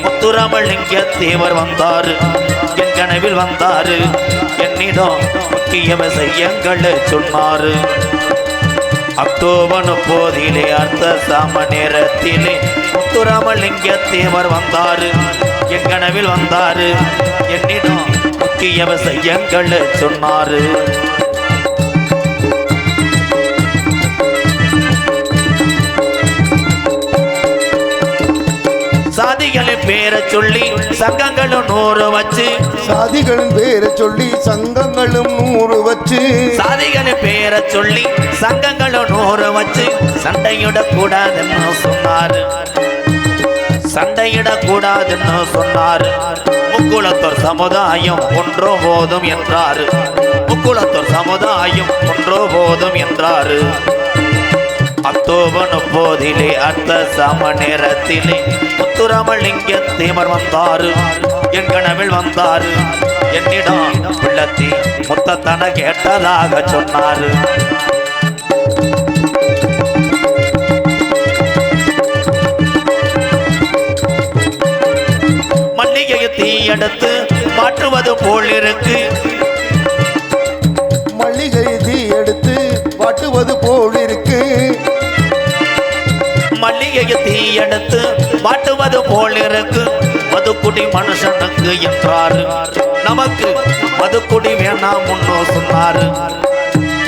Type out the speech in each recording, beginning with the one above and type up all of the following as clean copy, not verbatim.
முத்துராமலிங்க தேவர் வந்தாரு, என் கனவில் வந்தாரு, என்னிடம் முக்கிய விஷயங்களை சொன்னாரு. அக்டோபர் 30 அர்த்த சாம நேரத்திலே முத்துராமலிங்க தேவர் வந்தாரு, என் கனவில் வந்தாரு, என்னிடம் முக்கிய விஷயங்களை சொன்னாரு. சாதிகளின் பேரை சொல்லி சங்கங்களும் 100 வச்சு, சாதிகளின் பேரை சொல்லி சங்கங்களும் 100 வச்சு, சாதிகளின் பேரை சொல்லி சங்கங்களும் 100 வச்சு சண்டையிடக்கூடாதுன்னு சொன்னாரு, சண்டையிடக்கூடாதுன்னு சொன்னாரு. முக்குளத்தோர் சமுதாயம் ஒன்றோ போதும் என்றாரு, முக்குளத்தோர் சமுதாயம் ஒன்றோ போதும் என்றாரு. அக்டோபர் 30 அர்த்த சாம நேரத்திலே முத்துராமலிங்க தேவர் வந்தாரு, என் கனவில் வந்தாரு, என்னிடம் பிள்ளத்தி முத்தத்தன கேட்டதாக சொன்னாரு. மல்லிகையை தீயெடுத்து மாற்றுவது போல் இருக்கு, மல்லிகை தீ எடுத்து வாட்டுவது போல் இருக்கு, மல்லிகையை தீயெடுத்து மாட்டுவது போல் இருக்கு. மதுக்குடி மனுஷனுக்கு என்றாரு, நமக்கு மதுக்குடி வேணாம் முன்னோ சொன்னாரு.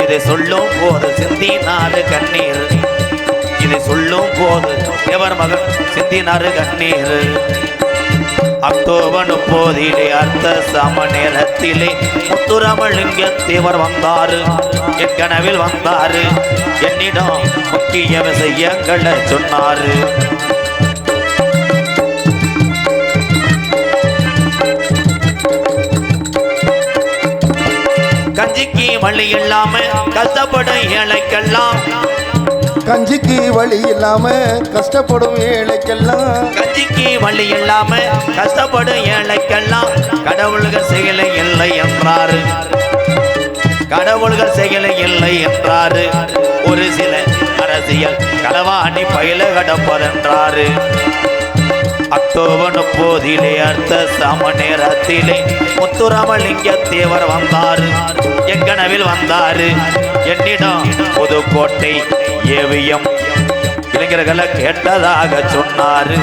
இதை சொல்லும் போது சிந்தினாரு கண்ணீர், இதை சொல்லும் போது தேவர் மகன் சிந்தினாரு கண்ணீர். அக்டோபர் 30 அர்த்த சாம நேரத்திலே முத்துராமலிங்க தேவர் வந்தாரு, என் கனவில் வந்தாரு, என்னிடம் முக்கிய விஷயங்களை சொன்னாரு. கஞ்சிக்கு வழி இல்லாம கஷ்டப்படும் ஏழைக்கெல்லாம், கஞ்சிக்கு வழி இல்லாம கஷ்டப்படும் ஏழைக்கெல்லாம், கஞ்சிக்கு வழி இல்லாம கஷ்டப்படும் ஏழைக்கெல்லாம் கடவுள்கள் செயலை இல்லை என்றாரு, கடவுள்கள் செயலை இல்லை என்றாரு. ஒரு சில அரசியல் களவாணி பயில கடப்பதென்றாரு. அக்டோபர் 30 அர்த்த சாம நேரத்திலே முத்துராமலிங்க தேவர் வந்தாரு, என் கனவில் வந்தாரு, என்னிடம் புதுக்கோட்டை ஏவியம் இளைஞர்களை கேட்டதாக சொன்னாரு.